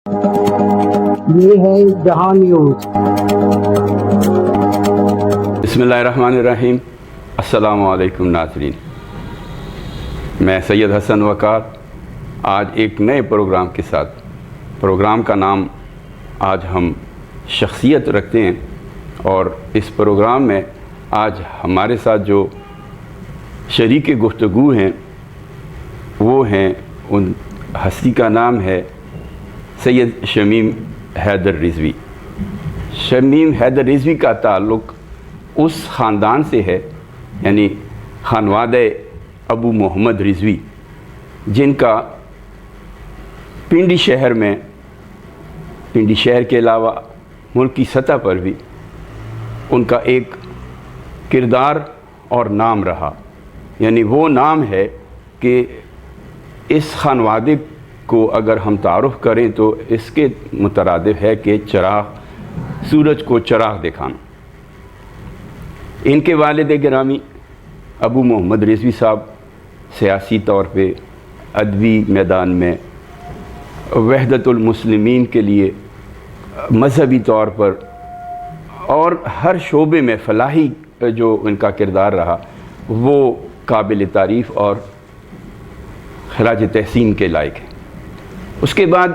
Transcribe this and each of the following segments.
یہ ہے جہاں نیوز۔ بسم اللہ الرحمن الرحیم۔ السلام علیکم ناظرین، میں سید حسن وقار آج ایک نئے پروگرام کے ساتھ، پروگرام کا نام آج ہم شخصیت رکھتے ہیں، اور اس پروگرام میں آج ہمارے ساتھ جو شریک گفتگو ہیں وہ ہیں، ان ہستی کا نام ہے سید شمیم حیدر رضوی۔ شمیم حیدر رضوی کا تعلق اس خاندان سے ہے، یعنی خانوادہ ابو محمد رضوی، جن کا پنڈی شہر میں، پنڈی شہر کے علاوہ ملکی سطح پر بھی ان کا ایک کردار اور نام رہا۔ یعنی وہ نام ہے کہ اس خانوادے کو اگر ہم تعارف کریں تو اس کے مترادف ہے کہ چراغ، سورج کو چراغ دکھانا۔ ان کے والد گرامی ابو محمد رضوی صاحب سیاسی طور پہ، ادبی میدان میں، وحدت المسلمین کے لیے، مذہبی طور پر اور ہر شعبے میں فلاحی جو ان کا کردار رہا وہ قابل تعریف اور خراج تحسین کے لائق ہے۔ اس کے بعد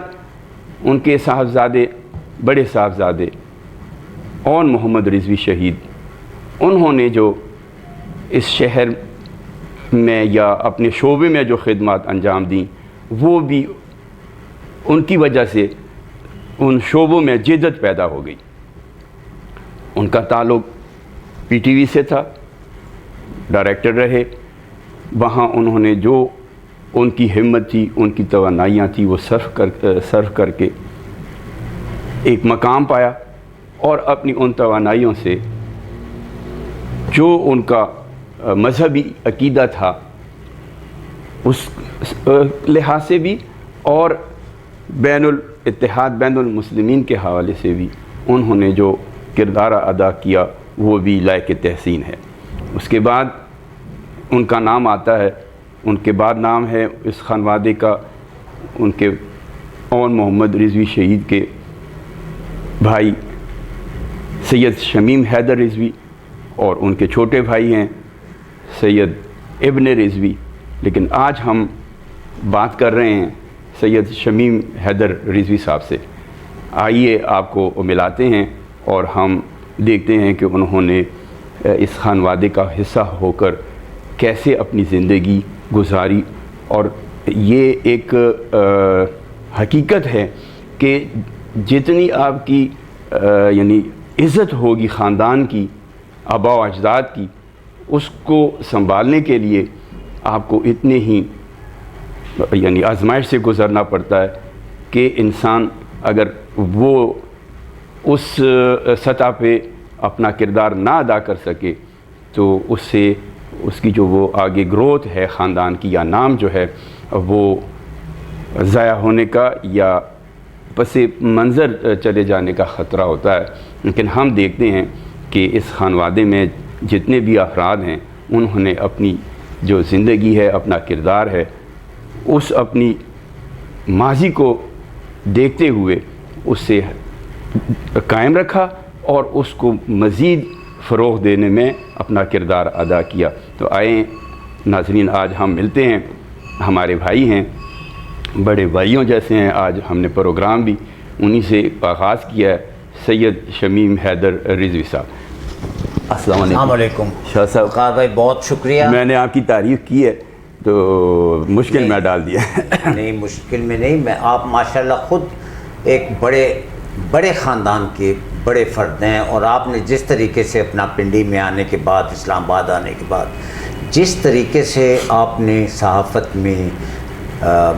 ان کے صاحبزادے، بڑے صاحبزادے اون محمد رضوی شہید، انہوں نے جو اس شہر میں یا اپنے شعبے میں جو خدمات انجام دیں، وہ بھی ان کی وجہ سے ان شعبوں میں جدت پیدا ہو گئی۔ ان کا تعلق پی ٹی وی سے تھا، ڈائریکٹر رہے، وہاں انہوں نے جو ان کی ہمت تھی، ان کی توانائیاں تھیں، وہ صرف کر کے ایک مقام پایا، اور اپنی ان توانائیوں سے جو ان کا مذہبی عقیدہ تھا اس لحاظ سے بھی، اور بین الاتحاد، بین المسلمین کے حوالے سے بھی انہوں نے جو کردار ادا کیا وہ بھی لائق تحسین ہے۔ اس کے بعد ان کا نام آتا ہے، ان کے بعد نام ہے اس خانوادے کا ان کے اون محمد رضوی شہید کے بھائی سید شمیم حیدر رضوی، اور ان کے چھوٹے بھائی ہیں سید ابن رضوی۔ لیکن آج ہم بات کر رہے ہیں سید شمیم حیدر رضوی صاحب سے۔ آئیے آپ کو ملاتے ہیں اور ہم دیکھتے ہیں کہ انہوں نے اس خانوادے کا حصہ ہو کر کیسے اپنی زندگی گزاری، اور یہ ایک حقیقت ہے کہ جتنی آپ کی یعنی عزت ہوگی خاندان کی، آباء و اجداد کی، اس کو سنبھالنے کے لیے آپ کو اتنے ہی یعنی آزمائش سے گزرنا پڑتا ہے کہ انسان اگر وہ اس سطح پہ اپنا کردار نہ ادا کر سکے تو اس سے اس کی جو وہ آگے گروتھ ہے خاندان کی، یا نام جو ہے وہ ضائع ہونے کا یا پس منظر چلے جانے کا خطرہ ہوتا ہے۔ لیکن ہم دیکھتے ہیں کہ اس خانوادے میں جتنے بھی افراد ہیں انہوں نے اپنی جو زندگی ہے، اپنا کردار ہے، اس اپنی ماضی کو دیکھتے ہوئے اس سے قائم رکھا اور اس کو مزید فروغ دینے میں اپنا کردار ادا کیا۔ تو آئیں ناظرین، آج ہم ملتے ہیں، ہمارے بھائی ہیں، بڑے بھائیوں جیسے ہیں۔ آج ہم نے پروگرام بھی انہی سے آغاز کیا ہے، سید شمیم حیدر رضوی صاحب۔ السلام علیکم شاہ صاحب، وقار بھائی، بہت شکریہ۔ میں نے آپ کی تعریف کی ہے تو مشکل میں ڈال دیا۔ نہیں، مشکل میں نہیں، آپ ماشاءاللہ خود ایک بڑے خاندان کے بڑے فرد ہیں، اور آپ نے جس طریقے سے اپنا پنڈی میں آنے کے بعد، اسلام آباد آنے کے بعد، جس طریقے سے آپ نے صحافت میں،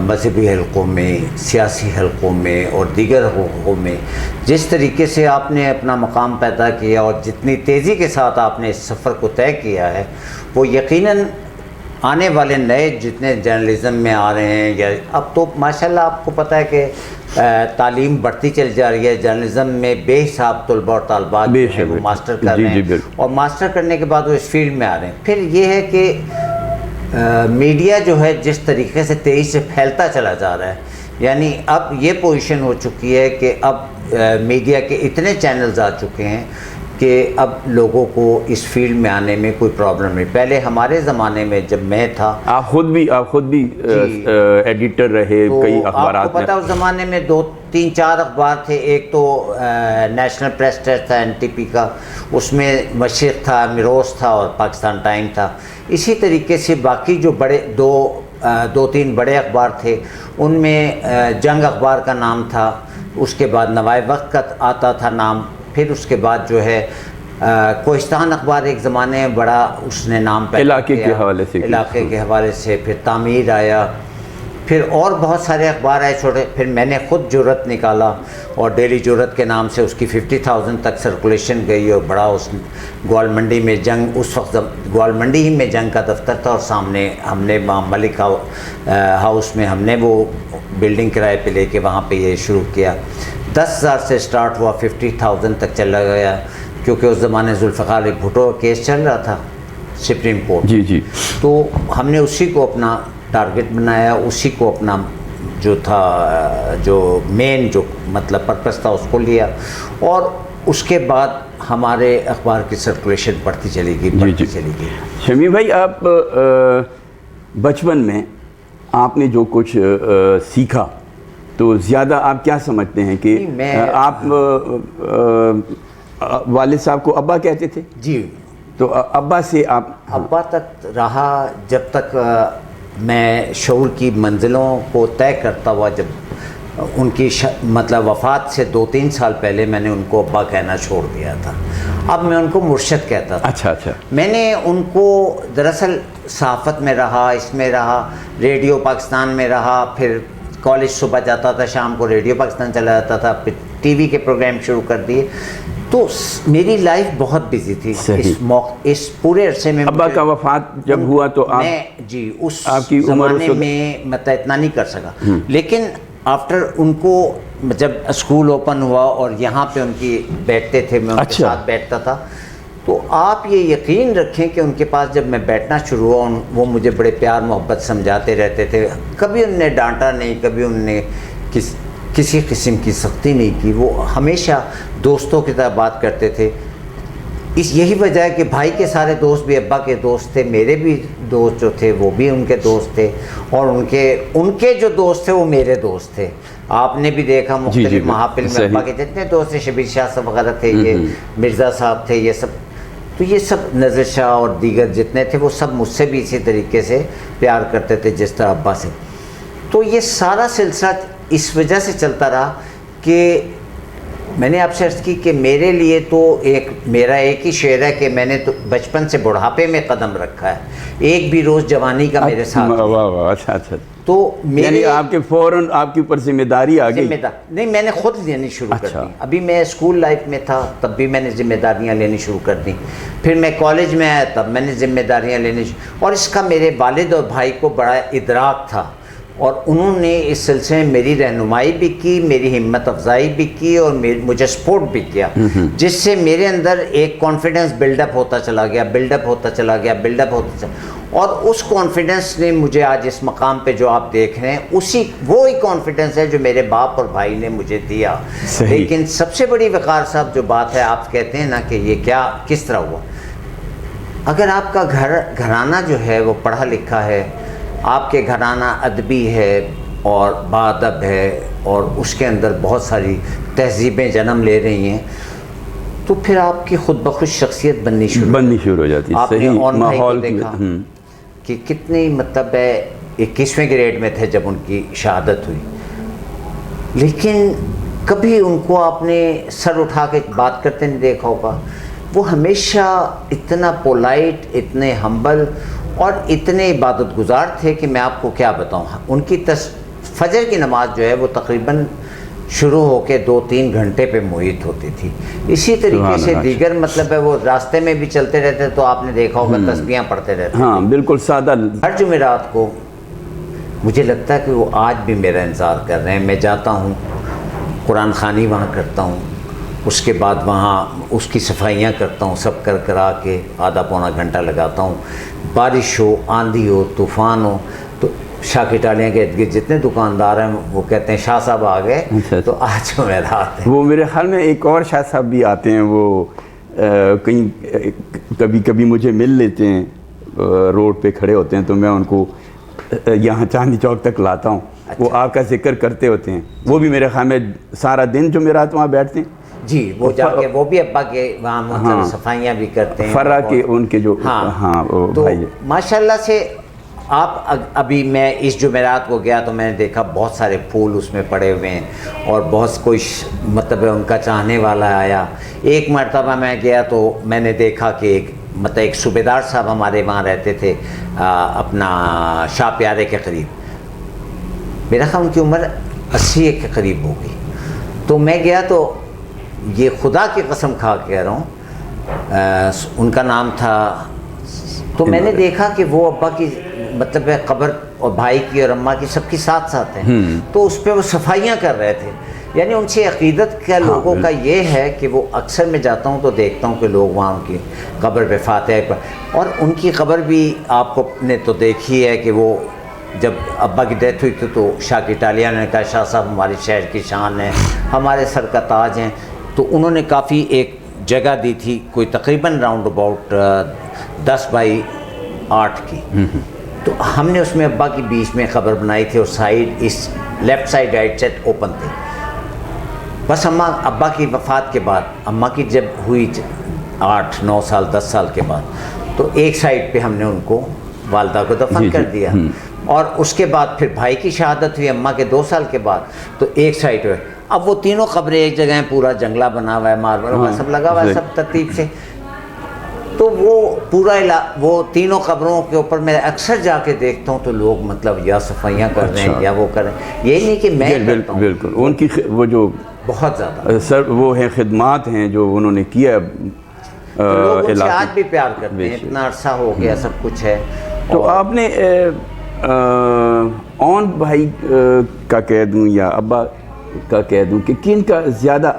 مذہبی حلقوں میں، سیاسی حلقوں میں اور دیگر حلقوں میں جس طریقے سے آپ نے اپنا مقام پیدا کیا، اور جتنی تیزی کے ساتھ آپ نے اس سفر کو طے کیا ہے، وہ یقیناً آنے والے نئے جتنے جرنلزم میں آ رہے ہیں، یا اب تو ماشاءاللہ آپ کو پتہ ہے کہ تعلیم بڑھتی چلی جا رہی ہے، جرنلزم میں بے حساب طلباء اور طالبات جو ہیں وہ ماسٹر کر رہے ہیں، اور ماسٹر کرنے کے بعد وہ اس فیلڈ میں آ رہے ہیں۔ پھر یہ ہے کہ میڈیا جو ہے جس طریقے سے تیزی سے پھیلتا چلا جا رہا ہے، یعنی اب یہ پوزیشن ہو چکی ہے کہ اب میڈیا کے اتنے چینلز آ چکے ہیں کہ اب لوگوں کو اس فیلڈ میں آنے میں کوئی پرابلم نہیں. پہلے ہمارے زمانے میں جب میں تھا, آپ خود بھی ایڈیٹر رہے کئی اخبارات آپ کو میں. پتا اس زمانے میں 2-3-4 اخبار تھے. ایک تو نیشنل پریس ٹرسٹ تھا NTP کا, اس میں مشرق تھا, میروز تھا اور پاکستان ٹائم تھا. اسی طریقے سے باقی جو بڑے 2-3 بڑے اخبار تھے, ان میں جنگ اخبار کا نام تھا, اس کے بعد نوائے وقت کا آتا تھا نام, پھر اس کے بعد جو ہے کوہستان اخبار ایک زمانے میں بڑا اس نے نام پیدا علاقے کے حوالے سے, علاقے کے حوالے سے. پھر تعمیر آیا, پھر اور بہت سارے اخبار آئے چھوٹے. پھر میں نے خود جرت نکالا اور ڈیلی جرت کے نام سے اس کی 50,000 تک سرکولیشن گئی, اور بڑا اس گوال منڈی میں جنگ, اس وقت گوال منڈی ہی میں جنگ کا دفتر تھا, اور سامنے ہم نے ملک ہاؤس میں ہم نے وہ بلڈنگ کرائے پہ لے کے وہاں پہ یہ شروع کیا. 10,000 سے سٹارٹ ہوا, 50,000 تک چلا گیا, کیونکہ اس زمانے ذوالفقار علی بھٹو کیس چل رہا تھا سپریم کورٹ. جی. تو ہم نے اسی کو اپنا ٹارگٹ بنایا, اسی کو اپنا جو تھا, جو مین جو مطلب پرپس تھا اس کو لیا, اور اس کے بعد ہمارے اخبار کی سرکولیشن بڑھتی چلی گئی. شمیم بھائی, آپ بچپن میں آپ نے جو کچھ سیکھا تو زیادہ آپ کیا سمجھتے ہیں کہ آپ والد صاحب کو ابا کہتے تھے؟ جی. تو ابا سے آپ ابا تک رہا جب تک میں شعور کی منزلوں کو طے کرتا ہوا. جب ان کی مطلب وفات سے 2-3 سال پہلے میں نے ان کو ابا کہنا چھوڑ دیا تھا. اب میں ان کو مرشد کہتا تھا. اچھا. میں نے ان کو دراصل صحافت میں رہا, اس میں رہا, ریڈیو پاکستان میں رہا, پھر کالج صبح جاتا تھا, شام کو ریڈیو پاکستان چلا جاتا تھا, پھر ٹی وی کے پروگرام شروع کر دیے. تو میری لائف بہت بزی تھی اس پورے عرصے میں. ابا کا وفات جب ہوا تو آپ جی اس زمانے میں مطلب اتنا نہیں کر سکا, لیکن آفٹر ان کو جب اسکول اوپن ہوا اور یہاں پہ ان کی بیٹھتے تھے, میں ان کے ساتھ بیٹھتا تھا, تو آپ یہ یقین رکھیں کہ ان کے پاس جب میں بیٹھنا شروع ہوا, وہ مجھے بڑے پیار محبت سمجھاتے رہتے تھے. کبھی ان نے ڈانٹا نہیں, کبھی ان نے کسی قسم کی سختی نہیں کی. وہ ہمیشہ دوستوں کی طرح بات کرتے تھے. یہی وجہ ہے کہ بھائی کے سارے دوست بھی ابا کے دوست تھے, میرے بھی دوست جو تھے وہ بھی ان کے دوست تھے, اور ان کے جو دوست تھے وہ میرے دوست تھے. آپ نے بھی دیکھا مختلف محافل میں ابا کے جتنے دوست تھے, شبیر شاہ صاحب وغیرہ تھے, یہ مرزا صاحب تھے, یہ سب. تو یہ سب نظر شاہ اور دیگر جتنے تھے وہ سب مجھ سے بھی اسی طریقے سے پیار کرتے تھے جس طرح ابا سے. تو یہ سارا سلسلہ اس وجہ سے چلتا رہا کہ میں نے آپ سے عرض کی کہ میرے لیے تو میرا ایک ہی شعر ہے کہ میں نے تو بچپن سے بڑھاپے میں قدم رکھا ہے, ایک بھی روز جوانی کا میرے ساتھ. اچھا. تو یعنی آپ کے فوراً آپ کے اوپر ذمہ داری آ گئی؟ نہیں, میں نے خود لینی شروع کر دی. ابھی میں اسکول لائف میں تھا تب بھی میں نے ذمہ داریاں لینی شروع کر دی. پھر میں کالج میں آیا تب میں نے ذمہ داریاں لینی اور اس کا میرے والد اور بھائی کو بڑا ادراک تھا, اور انہوں نے اس سلسلے میں میری رہنمائی بھی کی, میری ہمت افزائی بھی کی, اور مجھے سپورٹ بھی کیا, جس سے میرے اندر ایک کانفیڈنس بلڈ اپ ہوتا چلا گیا. اور اس کانفیڈنس نے مجھے آج اس مقام پہ جو آپ دیکھ رہے ہیں وہی کانفیڈنس ہے جو میرے باپ اور بھائی نے مجھے دیا. لیکن سب سے بڑی وقار صاحب جو بات ہے, آپ کہتے ہیں نا کہ یہ کس طرح ہوا, اگر آپ کا گھرانہ جو ہے وہ پڑھا لکھا ہے, آپ کے گھرانہ ادبی ہے اور باادب ہے, اور اس کے اندر بہت ساری تہذیبیں جنم لے رہی ہیں, تو پھر آپ کی خود بخود شخصیت بننی شروع ہو جاتی ہے. آپ نے اون بھائی کو دیکھا کہ کتنی مطلب ہے 21ویں گریڈ میں تھے جب ان کی شہادت ہوئی, لیکن کبھی ان کو آپ نے سر اٹھا کے بات کرتے نہیں دیکھا ہوگا. وہ ہمیشہ اتنا پولائٹ, اتنے ہمبل اور اتنے عبادت گزار تھے کہ میں آپ کو کیا بتاؤں. ان کی فجر کی نماز جو ہے وہ تقریباً شروع ہو کے 2-3 گھنٹے پہ محیط ہوتی تھی. اسی طریقے سے دیگر مطلب ہے وہ راستے میں بھی چلتے رہتے تو آپ نے دیکھا ہوگا تسبیحاں پڑھتے رہتے. ہاں بالکل سادہ. ہر جمعرات کو مجھے لگتا ہے کہ وہ آج بھی میرا انتظار کر رہے ہیں. میں جاتا ہوں, قرآن خوانی وہاں کرتا ہوں, اس کے بعد وہاں اس کی صفائیاں کرتا ہوں, سب کرا کے آدھا پونا گھنٹہ لگاتا ہوں. بارش ہو, آندھی ہو, طوفان ہو, تو شاہ کی ٹالیاں کے ارد گرد جتنے دکاندار ہیں وہ کہتے ہیں شاہ صاحب آ گئے تو آج جمعرات ہیں. وہ میرے خیال میں ایک اور شاہ صاحب بھی آتے ہیں, وہ کہیں کبھی کبھی مجھے مل لیتے ہیں, روڈ پہ کھڑے ہوتے ہیں تو میں ان کو یہاں چاندنی چوک تک لاتا ہوں. وہ آپ کا ذکر کرتے ہوتے ہیں, وہ بھی میرے خیال میں سارا دن جمعرات وہاں بیٹھتے ہیں. جی وہ جا کے وہ بھی ابا کے وہاں مطلب صفائیاں بھی کرتے ہیں فرا کے ان کے جو تو بھائی ماشاءاللہ سے. آپ ابھی میں اس جمعرات کو گیا تو میں نے دیکھا بہت سارے پھول اس میں پڑے ہوئے ہیں اور بہت کوئی مطلب ان کا چاہنے والا آیا. ایک مرتبہ میں گیا تو میں نے دیکھا کہ ایک صوبیدار صاحب ہمارے وہاں رہتے تھے اپنا شاہ پیارے کے قریب. میرا خیال ان کی عمر 80 کے قریب ہو گئی. تو میں گیا تو یہ خدا کی قسم کھا کے کہہ رہا ہوں, ان کا نام تھا. تو میں نے دیکھا کہ وہ ابا کی مطلب قبر اور بھائی کی اور اماں کی سب کی ساتھ ساتھ ہیں. تو اس پہ وہ صفائیاں کر رہے تھے. یعنی ان سے عقیدت کا لوگوں کا یہ ہے کہ وہ اکثر میں جاتا ہوں تو دیکھتا ہوں کہ لوگ وہاں ان کی قبر پہ فاتحہ پر, اور ان کی قبر بھی آپ کو نے تو دیکھی ہے کہ وہ جب ابا کی ڈیتھ ہوئی تھی تو شاہ کی ٹالیاں نے کہا شاہ صاحب ہمارے شہر کی شان ہیں, ہمارے سر کا تاج ہیں. تو انہوں نے کافی ایک جگہ دی تھی کوئی تقریباً راؤنڈ اباؤٹ 10x8 کی. تو ہم نے اس میں ابا کی بیچ میں قبر بنائی تھی اور سائڈ اس left side right side open تھے. بس ابا کی وفات کے بعد اماں کی جب ہوئی 8-9 سال 10 سال کے بعد تو ایک سائڈ پہ ہم نے ان کو والدہ کو دفن کر دیا. اور اس کے بعد پھر بھائی کی شہادت ہوئی اماں کے 2 سال کے بعد تو ایک سائڈ ہوئے. اب وہ تینوں قبریں ایک جگہ ہیں, پورا جنگلہ بنا ہوا ہے, ماربل سب لگا ہوا ہے سب ترتیب سے. تو وہ پورا وہ تینوں قبروں کے اوپر میں اکثر جا کے دیکھتا ہوں تو لوگ مطلب یا صفائیاں کر رہے ہیں یا وہ کر رہے ہیں. یہ نہیں کہ میں کرتا ہوں, بالکل ان کی وہ جو بہت زیادہ سر وہ ہیں خدمات ہیں جو انہوں نے کیا. لوگ ان سے آج بھی پیار کرتے ہیں, اتنا عرصہ ہو گیا سب کچھ ہے. تو آپ نے اون بھائی کا کہہ دوں یا ابا کا کہہ دوں کہ کن کا زیادہ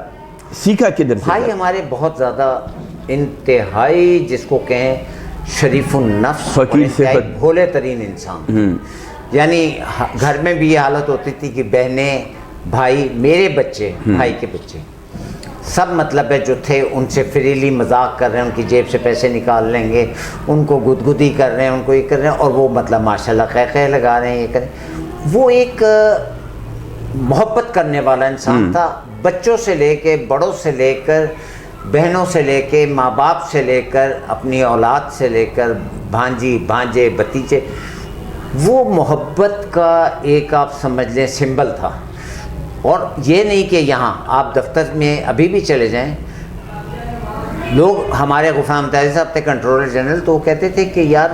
سیکھا کدھر سے؟ بھائی ہمارے بہت زیادہ انتہائی جس کو کہیں شریف النفس, فقیر سے بھولے ترین انسان. یعنی گھر میں بھی یہ حالت ہوتی تھی کہ بہنیں بھائی میرے بچے بھائی کے بچے سب مطلب ہے جو تھے ان سے فریلی مذاق کر رہے ہیں, ان کی جیب سے پیسے نکال لیں گے, ان کو گدگدی کر رہے ہیں, ان کو یہ کر رہے ہیں, اور وہ مطلب ماشاءاللہ قہقہے لگا رہے ہیں, یہ کریں. وہ ایک محبت کرنے والا انسان تھا, بچوں سے لے کے بڑوں سے لے کر بہنوں سے لے کے ماں باپ سے لے کر اپنی اولاد سے لے کر بھانجی بھانجے بھتیجے. وہ محبت کا ایک آپ سمجھ لیں سمبل تھا. اور یہ نہیں کہ یہاں آپ دفتر میں ابھی بھی چلے جائیں, لوگ ہمارے غفران امتیازی صاحب تھے کنٹرولر جنرل, تو وہ کہتے تھے کہ یار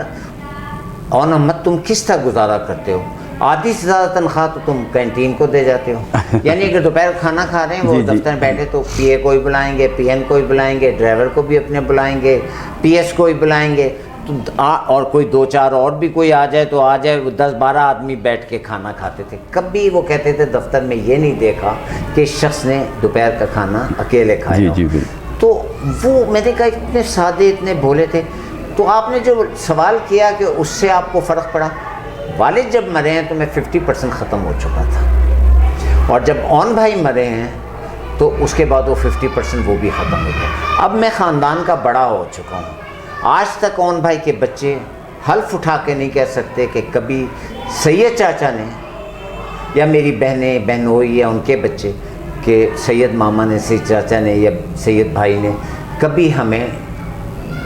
اون احمد تم کس طرح گزارا کرتے ہو, آدھی سے زیادہ تنخواہ تو تم کینٹین کو دے جاتے ہو. یعنی اگر دوپہر کھانا کھا رہے ہیں وہ دفتر میں بیٹھے تو پی اے کو ہی بلائیں گے, پی این کو ہی بلائیں گے, ڈرائیور کو بھی اپنے بلائیں گے, پی ایس کو ہی بلائیں گے, اور کوئی 2-4 اور بھی کوئی آ جائے تو آ جائے. 10-12 آدمی بیٹھ کے کھانا کھاتے تھے. کبھی وہ کہتے تھے دفتر میں یہ نہیں دیکھا کہ اس شخص نے دوپہر کا کھانا اکیلے کھایا. تو وہ میں نے کہا اتنے سادے اتنے بھولے تھے. تو آپ نے جو سوال کیا کہ اس سے آپ کو فرق پڑا, والد جب مرے ہیں تو میں 50% ختم ہو چکا تھا, اور جب اون بھائی مرے ہیں تو اس کے بعد وہ 50% وہ بھی ختم ہو گیا. اب میں خاندان کا بڑا ہو چکا ہوں. آج تک اون بھائی کے بچے حلف اٹھا کے نہیں کہہ سکتے کہ کبھی سید چاچا نے یا میری بہنوئی یا ان کے بچے کہ سید ماما نے, سید چاچا نے یا سید بھائی نے کبھی ہمیں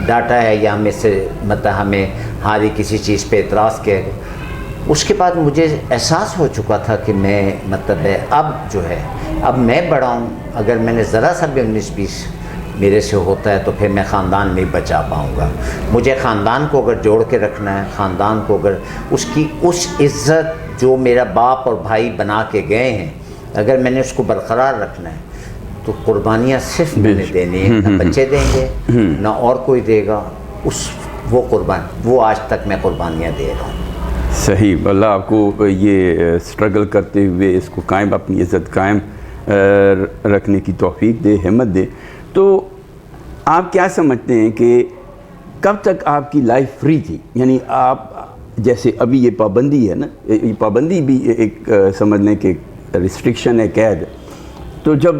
ڈانٹا ہے یا ہمیں سے مطلب ہمیں ہماری کسی چیز پہ اعتراض کیا ہے. اس کے بعد مجھے احساس ہو چکا تھا کہ میں مطلب ہے اب جو ہے اب میں بڑا ہوں, اگر میں نے ذرا سا بھی 19-20 میرے سے ہوتا ہے تو پھر میں خاندان نہیں بچا پاؤں گا. مجھے خاندان کو اگر جوڑ کے رکھنا ہے, خاندان کو اگر اس عزت جو میرا باپ اور بھائی بنا کے گئے ہیں اگر میں نے اس کو برقرار رکھنا ہے تو قربانیاں صرف میں نے دینی ہیں, نہ بچے دیں گے نہ اور کوئی دے گا. وہ آج تک میں قربانیاں دے رہا ہوں. صحیح. اللہ آپ کو یہ سٹرگل کرتے ہوئے اس کو قائم, اپنی عزت قائم رکھنے کی توفیق دے, ہمت دے. تو آپ کیا سمجھتے ہیں کہ کب تک آپ کی لائف فری تھی؟ یعنی آپ جیسے ابھی یہ پابندی ہے نا، یہ پابندی بھی ایک سمجھ لیں کہ ریسٹرکشن ہے، قید. تو جب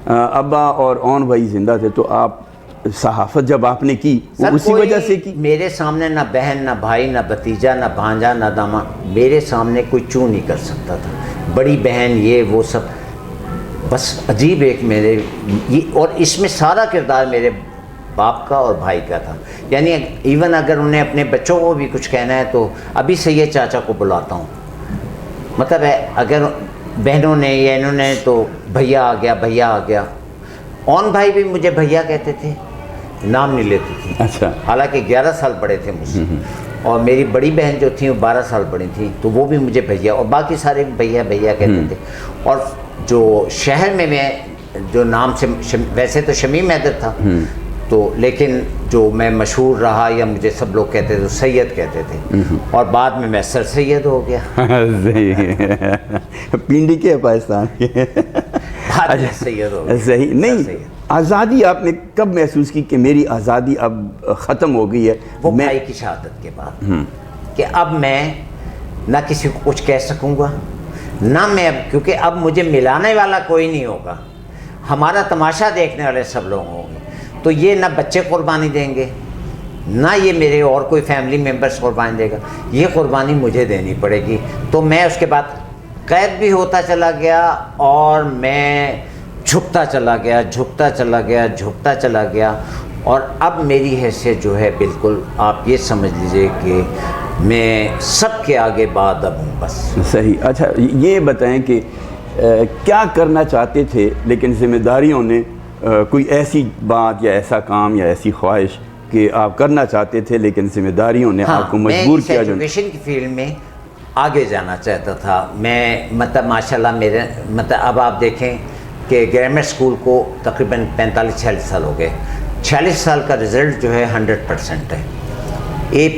ابا اور اون بھائی زندہ تھے تو آپ صحافت جب آپ نے کی وہ اسی وجہ سے کی؟ میرے سامنے نہ بہن نہ بھائی نہ بھتیجا نہ بھانجا نہ داما میرے سامنے کوئی چوں نہیں کر سکتا تھا. بڑی بہن یہ وہ سب بس عجیب ایک میرے یہ، اور اس میں سارا کردار میرے باپ کا اور بھائی کا تھا. یعنی ایون اگر انہیں اپنے بچوں کو بھی کچھ کہنا ہے تو ابھی سید چاچا کو بلاتا ہوں. مطلب ہے اگر بہنوں نے یا انہوں نے تو بھیا آ گیا بھیا آ گیا. اون بھائی بھی مجھے بھیا کہتے تھے، نام نہیں لیتی تھی. اچھا. حالانکہ 11 سال بڑے تھے مجھ سے. اور میری بڑی بہن جو تھیں وہ 12 سال بڑی تھیں تو وہ بھی مجھے بھیا، اور باقی سارے بھیا بھیا کہتے تھے. اور جو شہر میں جو نام سے ویسے تو شمیم حیدر تھا تو، لیکن جو میں مشہور رہا یا مجھے سب لوگ کہتے تھے تو سید کہتے تھے. اور بعد میں سر سید ہو گیا. پنڈی کے پاکستان کے بعد میں سید ہو گیا. صحیح. نہیں، آزادی آپ نے کب محسوس کی کہ میری آزادی اب ختم ہو گئی ہے؟ وہ بھائی کی شہادت کے بعد کہ اب میں نہ کسی کو کچھ کہہ سکوں گا نہ میں، کیونکہ اب مجھے ملانے والا کوئی نہیں ہوگا. ہمارا تماشا دیکھنے والے سب لوگ ہوں گے. تو یہ نہ بچے قربانی دیں گے نہ یہ میرے اور کوئی فیملی ممبرس قربانی دے گا، یہ قربانی مجھے دینی پڑے گی. تو میں اس کے بعد قید بھی ہوتا چلا گیا اور میں جھکتا چلا گیا جھکتا چلا گیا جھکتا چلا گیا. اور اب میری حیثیت جو ہے بالکل آپ یہ سمجھ لیجئے کہ میں سب کے آگے بادب ہوں بس. صحیح. اچھا یہ بتائیں کہ کیا کرنا چاہتے تھے لیکن ذمہ داریوں نے کوئی ایسی بات یا ایسا کام یا ایسی خواہش کہ آپ کرنا چاہتے تھے لیکن ذمہ داریوں نے آپ کو مجبور کیا؟ میں ایجوکیشن کی فیلڈ میں آگے جانا چاہتا تھا. میں مطلب ماشاءاللہ میرے مطلب اب آپ دیکھیں کہ گرامر اسکول کو تقریباً 45-46 سال ہو گئے. 46 سال کا رزلٹ جو ہے 100% ہے. A+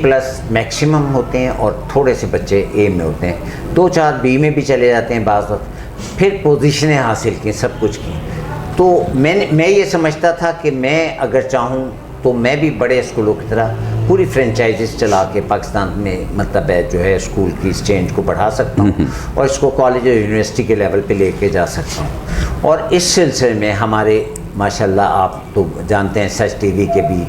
میکسیمم ہوتے ہیں اور تھوڑے سے بچے A میں ہوتے ہیں. 2-4 B میں بھی چلے جاتے ہیں بعض وقت. پھر پوزیشنیں حاصل کی، سب کچھ کی. تو میں یہ سمجھتا تھا کہ میں اگر چاہوں تو میں بھی بڑے اسکولوں کی طرح پوری فرینچائزز چلا کے پاکستان میں مطلب ہے جو ہے اسکول کی اسٹینج کو بڑھا سکتا ہوں اور اس کو کالج اور یونیورسٹی کے لیول پہ لے کے جا سکتا ہوں. اور اس سلسلے میں ہمارے ماشاءاللہ آپ تو جانتے ہیں سچ ٹی وی کے بھی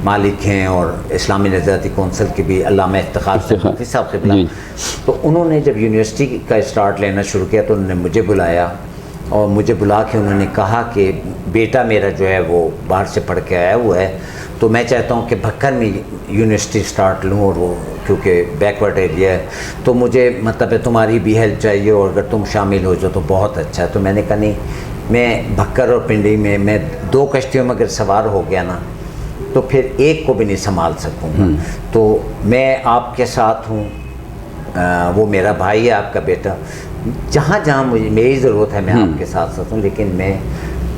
مالک ہیں اور اسلامی نظریاتی کونسل کے بھی علامہ افتخار صاحب قبلہ. تو انہوں نے جب یونیورسٹی کا اسٹارٹ لینا شروع کیا تو انہوں نے مجھے بلایا اور مجھے بلا کے انہوں نے کہا کہ بیٹا میرا جو ہے وہ باہر سے پڑھ کے آیا ہوا ہے تو میں چاہتا ہوں کہ بھکر میں یونیورسٹی سٹارٹ لوں اور وہ کیونکہ بیکورڈ ایریا ہے تو مجھے مطلب ہے تمہاری بھی ہیلپ چاہیے اور اگر تم شامل ہو جاؤ تو بہت اچھا ہے. تو میں نے کہا نہیں، میں بھکر اور پنڈی میں 2 کشتیوں میں اگر سوار ہو گیا نا تو پھر ایک کو بھی نہیں سنبھال سکوں گا. تو میں آپ کے ساتھ ہوں، وہ میرا بھائی ہے آپ کا بیٹا. جہاں جہاں مجھے میری ضرورت ہے میں آپ کے ساتھ ساتھ ہوں، لیکن میں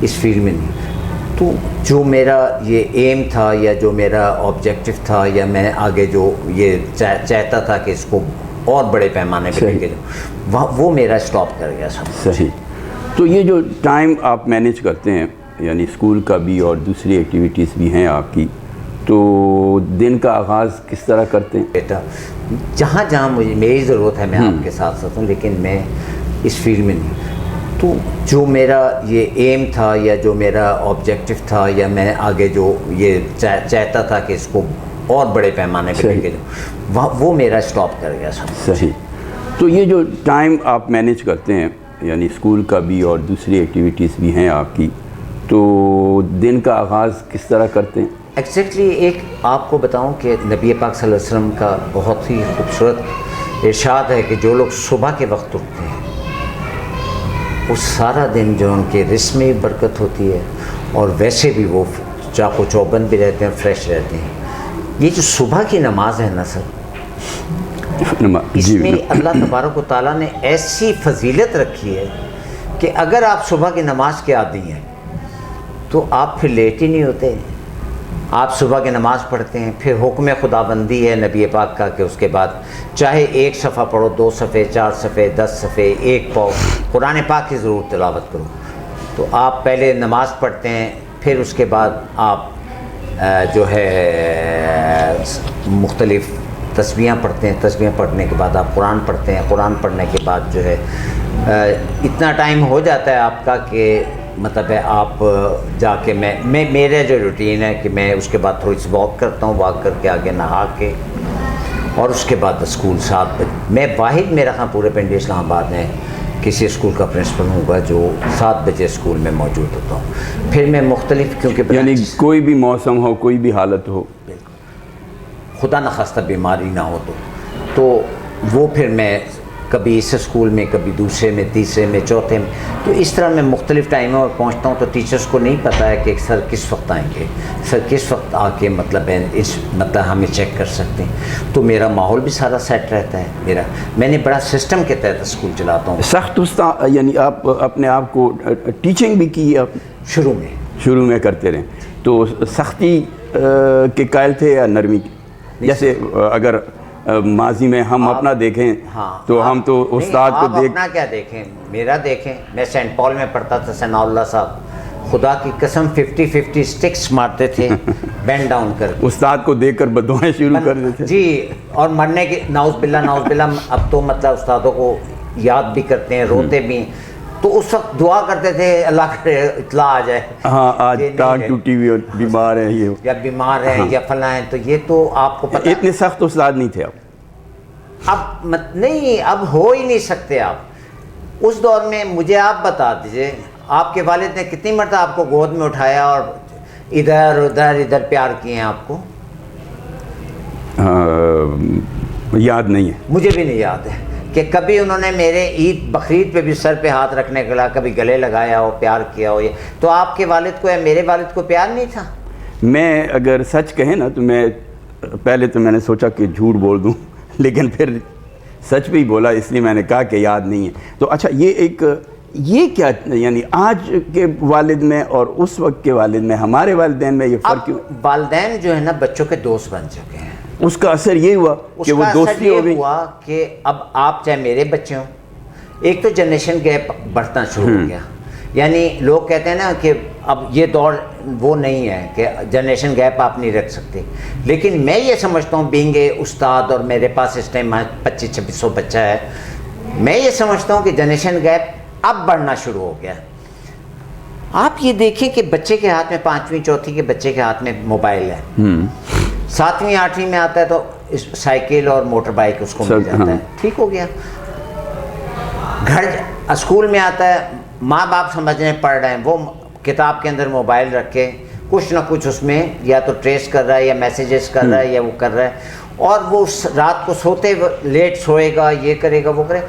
اس فیلڈ میں نہیں. تو جو میرا یہ ایم تھا یا جو میرا آبجیکٹو تھا یا میں آگے جو یہ چاہتا تھا کہ اس کو اور بڑے پیمانے پہ لے کے جاؤں، وہ میرا اسٹاپ کر گیا سب. صحیح. تو یہ جو ٹائم آپ مینیج کرتے ہیں یعنی اسکول کا بھی اور دوسری ایکٹیویٹیز بھی ہیں آپ کی، تو دن کا آغاز کس طرح کرتے ہیں؟ بیٹا جہاں جہاں مجھے میری ضرورت ہے میں آپ کے ساتھ ساتھ ہوں، لیکن میں اس فیلڈ میں نہیں. تو جو میرا یہ ایم تھا یا جو میرا آبجیکٹو تھا یا میں آگے جو یہ چاہتا تھا کہ اس کو اور بڑے پیمانے پہ لے کے جاؤں، وہ میرا اسٹاپ کر گیا سب. صحیح. تو یہ جو ٹائم آپ مینیج کرتے ہیں یعنی اسکول کا بھی اور دوسری ایکٹیویٹیز بھی ہیں آپ کی، تو دن کا آغاز کس طرح کرتے ہیں؟ ایگزیکٹلی ایک آپ کو بتاؤں کہ نبی پاک صلی اللہ علیہ وسلم کا بہت ہی خوبصورت ارشاد ہے کہ جو لوگ صبح کے وقت اٹھتے ہیں وہ سارا دن جو ان کے رزق میں برکت ہوتی ہے اور ویسے بھی وہ چاق و چوبند بھی رہتے ہیں، فریش رہتے ہیں. یہ جو صبح کی نماز ہے نا سر، اس میں اللہ تبارک و تعالیٰ نے ایسی فضیلت رکھی ہے کہ اگر آپ صبح کی نماز کے عادی ہیں تو آپ پھر لیٹ ہی نہیں ہوتے. آپ صبح کی نماز پڑھتے ہیں، پھر حکم خداوندی ہے نبی پاک کا کہ اس کے بعد چاہے 1 صفحہ پڑھو، 2 صفحے، 4 صفحے، 10 صفحے، 1 پاؤ قرآن پاک کی ضرور تلاوت کرو. تو آپ پہلے نماز پڑھتے ہیں، پھر اس کے بعد آپ جو ہے مختلف تسبیحاں پڑھتے ہیں، تسبیحاں پڑھنے کے بعد آپ قرآن پڑھتے ہیں، قرآن پڑھنے کے بعد جو ہے اتنا ٹائم ہو جاتا ہے آپ کا کہ مطلب ہے آپ جا کے میں میرا جو روٹین ہے کہ میں اس کے بعد تھوڑی سی واک کرتا ہوں، واک کر کے آگے نہا کے اور اس کے بعد اسکول 7 بجے میں واحد میرا خاں پورے پنڈی اسلام آباد میں کسی اسکول کا پرنسپل ہوں گا جو 7 بجے اسکول میں موجود ہوتا ہوں. پھر میں مختلف کیونکہ یعنی کوئی بھی موسم ہو، کوئی بھی حالت ہو، خدا نخواستہ بیماری نہ ہو تو وہ پھر میں کبھی اس اسکول میں، کبھی دوسرے میں، تیسرے میں، چوتھے میں، تو اس طرح میں مختلف ٹائموں پر پہنچتا ہوں. تو ٹیچرز کو نہیں پتہ ہے کہ سر کس وقت آئیں گے، سر کس وقت آ کے مطلب ہے مطلب ہمیں چیک کر سکتے ہیں. تو میرا ماحول بھی سارا سیٹ رہتا ہے. میں نے بڑا سسٹم کے تحت اسکول چلاتا ہوں. سخت استاد یعنی آپ اپنے آپ کو ٹیچنگ بھی کی آپ شروع میں کرتے رہیں، تو سختی کے قائل تھے یا نرمی کی؟ جیسے اگر ماضی میں ہم اپنا دیکھیں تو ہم تو استاد کو اپنا کیا دیکھیں، میرا دیکھیں. میں سینٹ پال میں پڑھتا تھا، ثناء اللہ صاحب خدا کی قسم 50 سٹکس مارتے تھے بینڈ ڈاؤن کر کے. استاد کو دیکھ کر بددعائیں شروع کر دیتے جی، اور مرنے کے نعوذ باللہ اب تو مطلب استادوں کو یاد بھی کرتے ہیں، روتے بھی. تو اس وقت دعا کرتے تھے اللہ کرے اطلاع آ جائے، ہاں آج ٹانگ ٹوٹی ہوئی اور بیمار ہے یہ یا بیمار ہے یا فلاں ہے. تو یہ تو آپ کو پتہ اتنے سخت استاد نہیں تھے اب نہیں، اب ہو ہی نہیں سکتے آپ اس دور میں. مجھے آپ بتا دیجئے آپ کے والد نے کتنی مرتبہ آپ کو گود میں اٹھایا اور ادھر پیار کیے ہیں آپ کو؟ یاد نہیں ہے، مجھے بھی نہیں یاد ہے کہ کبھی انہوں نے میرے عید بقرعید پہ بھی سر پہ ہاتھ رکھنے کے بعد کبھی گلے لگایا ہو، پیار کیا ہو. یہ تو آپ کے والد کو یا میرے والد کو پیار نہیں تھا؟ میں اگر سچ کہیں نا تو میں پہلے تو میں نے سوچا کہ جھوٹ بول دوں، لیکن پھر سچ بھی بولا، اس لیے میں نے کہا کہ یاد نہیں ہے. تو اچھا یہ کیا یعنی آج کے والد میں اور اس وقت کے والد میں، ہمارے والدین میں یہ فرق کیوں؟ والدین جو ہے نا بچوں کے دوست بن چکے ہیں. اس کا اثر یہ ہوا کہ وہ دوستی ہو گئی. ہوا کہ اب آپ چاہے میرے بچے ہوں، ایک تو جنریشن گیپ بڑھنا شروع ہو گیا. یعنی لوگ کہتے ہیں نا کہ اب یہ دور وہ نہیں ہے کہ جنریشن گیپ آپ نہیں رکھ سکتے. لیکن میں یہ سمجھتا ہوں بینگ اے استاد، اور میرے پاس اس ٹائم 2500-2600 بچہ ہے، میں یہ سمجھتا ہوں کہ جنریشن گیپ اب بڑھنا شروع ہو گیا. آپ یہ دیکھیں کہ بچے کے ہاتھ میں 5ویں 4تھی کے بچے کے ہاتھ میں موبائل ہے، 7ویں 8ویں میں آتا ہے تو سائیکل اور موٹر بائک اس کو مل جاتا ہے، ٹھیک ہو گیا. گھر اسکول میں آتا ہے، ماں باپ سمجھنے پڑھ رہے ہیں، وہ کتاب کے اندر موبائل رکھ کے کچھ نہ کچھ اس میں یا تو ٹریس کر رہا ہے یا میسیجز کر رہا ہے یا وہ کر رہا ہے، اور وہ رات کو سوتے لیٹ سوئے گا، یہ کرے گا وہ کرے.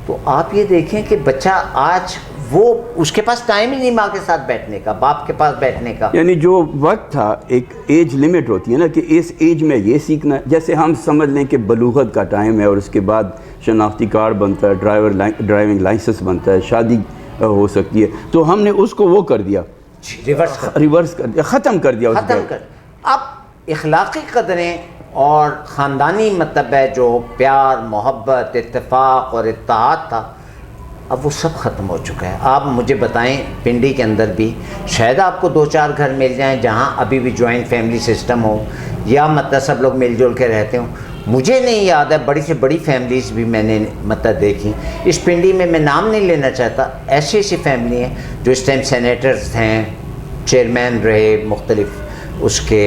تو آپ یہ دیکھیں کہ بچہ آج وہ اس کے پاس ٹائم ہی نہیں ماں کے ساتھ بیٹھنے کا، باپ کے پاس بیٹھنے کا. یعنی جو وقت تھا، ایک ایج لیمٹ ہوتی ہے نا کہ اس ایج میں یہ سیکھنا ہے. جیسے ہم سمجھ لیں کہ بلوغت کا ٹائم ہے اور اس کے بعد شناختی کارڈ بنتا ہے، ڈرائیونگ لائسنس بنتا ہے، شادی ہو سکتی ہے، تو ہم نے اس کو وہ کر دیا، ریورس کر دیا، ختم کر دیا. اب اخلاقی قدریں اور خاندانی مطلب ہے جو پیار، محبت، اتفاق اور اتحاد تھا، اب وہ سب ختم ہو چکا ہے. آپ مجھے بتائیں پنڈی کے اندر بھی شاید آپ کو 2-4 گھر مل جائیں جہاں ابھی بھی جوائنٹ فیملی سسٹم ہو یا مطلب سب لوگ مل جل کے رہتے ہوں. مجھے نہیں یاد ہے، بڑی سے بڑی فیملیز بھی میں نے مطلب دیکھی اس پنڈی میں. میں نام نہیں لینا چاہتا، ایسی فیملی ہیں جو اس ٹائم سینیٹرز ہیں، چیئرمین رہے مختلف اس کے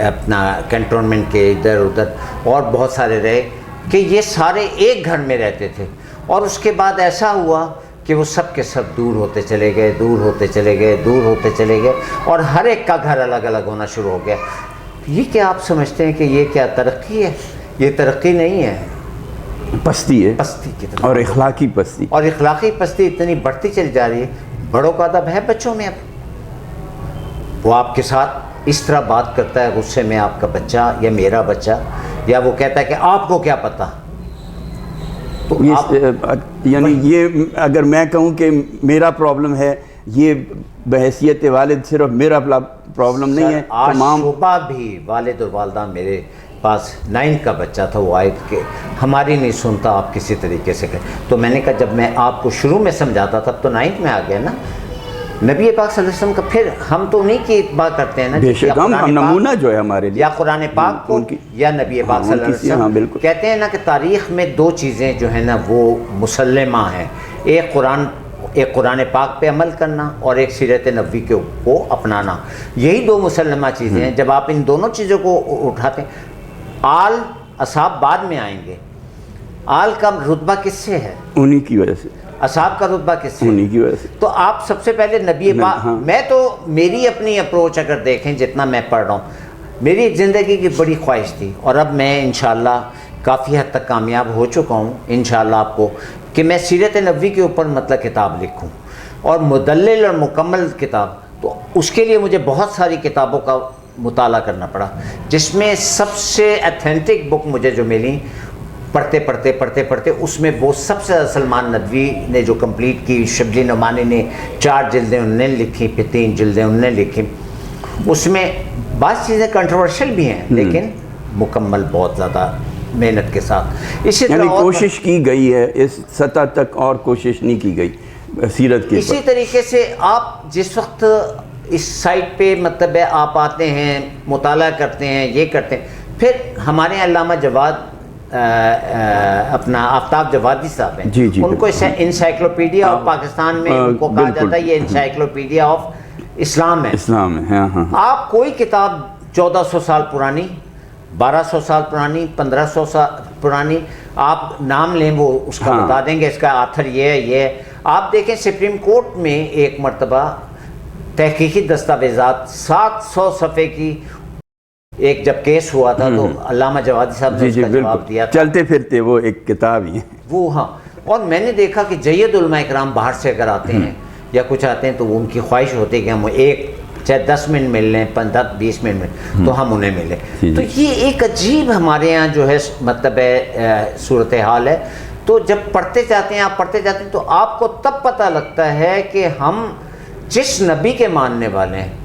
اپنا کنٹونمنٹ کے ادھر ادھر، اور بہت سارے رہے کہ یہ سارے ایک گھر میں رہتے تھے. اور اس کے بعد ایسا ہوا کہ وہ سب کے سب دور ہوتے چلے گئے، دور ہوتے چلے گئے، دور ہوتے چلے گئے، اور ہر ایک کا گھر الگ الگ ہونا شروع ہو گیا. یہ کیا آپ سمجھتے ہیں کہ یہ کیا ترقی ہے؟ یہ ترقی نہیں ہے، پستی ہے، پستی کی طرف. اور اخلاقی پستی. اور اخلاقی پستی اتنی بڑھتی چلی جا رہی ہے. بڑوں کا ادب ہے بچوں میں، اب وہ آپ کے ساتھ اس طرح بات کرتا ہے غصے میں آپ کا بچہ یا میرا بچہ، یا وہ کہتا ہے کہ آپ کو کیا پتہ. تو یعنی یہ اگر میں کہوں کہ میرا پرابلم ہے، یہ بحیثیت والد صرف میرا پرابلم نہیں ہے، تمام صبح بھی والد اور والدہ میرے پاس 9 کا بچہ تھا، وہ آئے کہ ہماری نہیں سنتا، آپ کسی طریقے سے کریں. تو میں نے کہا جب میں آپ کو شروع میں سمجھاتا تھا تو 9 میں آ گیا نا. نبی پاک صلی اللہ علیہ وسلم کا پھر ہم تو انہیں کی اتباع کرتے ہیں نا، بے شک ہم نمونہ جو ہے ہمارے لیے یا قرآن پاک کو یا نبی پاک صلی اللہ علیہ وسلم. کہتے ہیں نا کہ تاریخ میں دو چیزیں جو ہیں نا وہ مسلمہ ہیں، ایک قرآن پاک پہ عمل کرنا اور ایک سیرت نبوی کو اپنانا. یہی دو مسلمہ چیزیں ہیں. جب آپ ان دونوں چیزوں کو اٹھاتے ہیں، آل اصحاب بعد میں آئیں گے. آل کا رتبہ کس سے ہے؟ انہی کی وجہ سے. اصحاب کا رتبہ کس سے؟ انہی کی وجہ سے. تو آپ سب سے پہلے نبی پاک، میں تو میری اپنی اپروچ اگر دیکھیں جتنا میں پڑھ رہا ہوں، میری ایک زندگی کی بڑی خواہش تھی اور اب میں انشاءاللہ کافی حد تک کامیاب ہو چکا ہوں انشاءاللہ آپ کو، کہ میں سیرت نبوی کے اوپر مطلب کتاب لکھوں اور مدلل اور مکمل کتاب. تو اس کے لیے مجھے بہت ساری کتابوں کا مطالعہ کرنا پڑا، جس میں سب سے ایتھینٹک بک مجھے جو ملی پڑھتے اس میں وہ سب سے سلمان ندوی نے جو کمپلیٹ کی، شبلی نعمانی نے 4 جلدیں انہوں نے لکھی، پھر 3 جلدیں انہوں نے لکھی. اس میں بعض چیزیں کنٹروورشل بھی ہیں لیکن مکمل بہت زیادہ محنت کے ساتھ. اسی طرح کوشش کی گئی ہے اس سطح تک، اور کوشش نہیں کی گئی سیرت کے. اسی طریقے سے آپ جس وقت اس سائٹ پہ مطلب ہے آپ آتے ہیں، مطالعہ کرتے ہیں، یہ کرتے ہیں، پھر ہمارے علامہ جواد اپنا آفتاب جوادی صاحب ہیں، ان کو انسائکلوپیڈیا آف پاکستان میں ان کو کہا جاتا ہے یہ انسائکلوپیڈیا آف اسلام ہے. آپ کوئی کتاب 1400 سال پرانی، 1200 سال پرانی، 1500 سال پرانی آپ نام لیں وہ اس کا بتا دیں گے، اس کا آتھر یہ ہے یہ ہے. آپ دیکھیں سپریم کورٹ میں ایک مرتبہ تحقیقی دستاویزات 700 صفحے کی ایک جب کیس ہوا تھا تو علامہ جوادی صاحب نے اس کا جواب دیا تھا. چلتے پھرتے وہ ایک کتاب ہی وہ. ہاں، اور میں نے دیکھا کہ جید علماء اکرام باہر سے اگر آتے ہیں یا کچھ آتے ہیں تو ان کی خواہش ہوتی ہے کہ ہم ایک چاہے 10 منٹ مل لیں، 15-20 منٹ تو ہم انہیں ملیں. تو یہ ایک عجیب ہمارے یہاں جو ہے مطلب صورتحال ہے. تو جب پڑھتے جاتے ہیں آپ پڑھتے جاتے ہیں تو آپ کو تب پتہ لگتا ہے کہ ہم جس نبی کے ماننے والے ہیں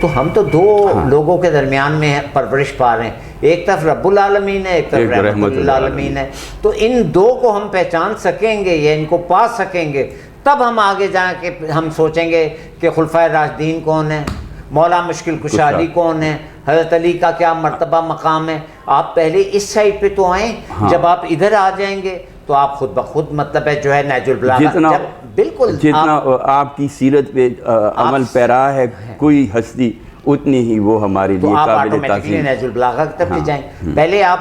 تو ہم تو دو لوگوں کے درمیان میں پرورش پا رہے ہیں، ایک طرف رب العالمین ہے، ایک طرف رحمت للعالمین ہے. تو ان دو کو ہم پہچان سکیں گے یا ان کو پا سکیں گے تب ہم آگے جا کے ہم سوچیں گے کہ خلفائے راشدین کون ہیں، مولا مشکل کشا علی کون ہے، حضرت علی کا کیا مرتبہ مقام ہے. آپ پہلے اس سائڈ پہ تو آئیں. جب آپ ادھر آ جائیں گے تو آپ خود بخود مطلب ہے جو ہے نہج البلاغہ بالکل جتنا آپ کی سیرت پہ عمل پیرا ہے کوئی ہستی اتنی ہی وہ ہمارے لیے قابل تعظیم. نہج البلاغہ کی طرف جائیں. پہلے آپ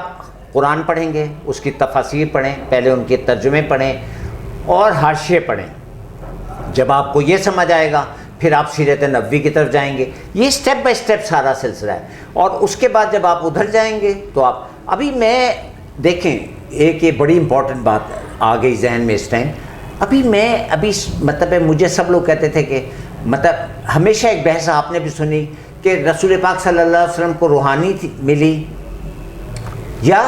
قرآن پڑھیں گے، اس کی تفاسیر پڑھیں، پہلے ان کے ترجمے پڑھیں اور حاشیے پڑھیں. جب آپ کو یہ سمجھ آئے گا پھر آپ سیرت نبوی کی طرف جائیں گے. یہ سٹیپ بائی سٹیپ سارا سلسلہ ہے. اور اس کے بعد جب آپ ادھر جائیں گے تو آپ ابھی میں دیکھیں ایک یہ بڑی امپورٹنٹ بات آ گئی ذہن میں اس ٹائم. ابھی مطلب مجھے سب لوگ کہتے تھے کہ مطلب ہمیشہ ایک بحث آپ نے بھی سنی کہ رسول پاک صلی اللہ علیہ وسلم کو روحانی ملی یا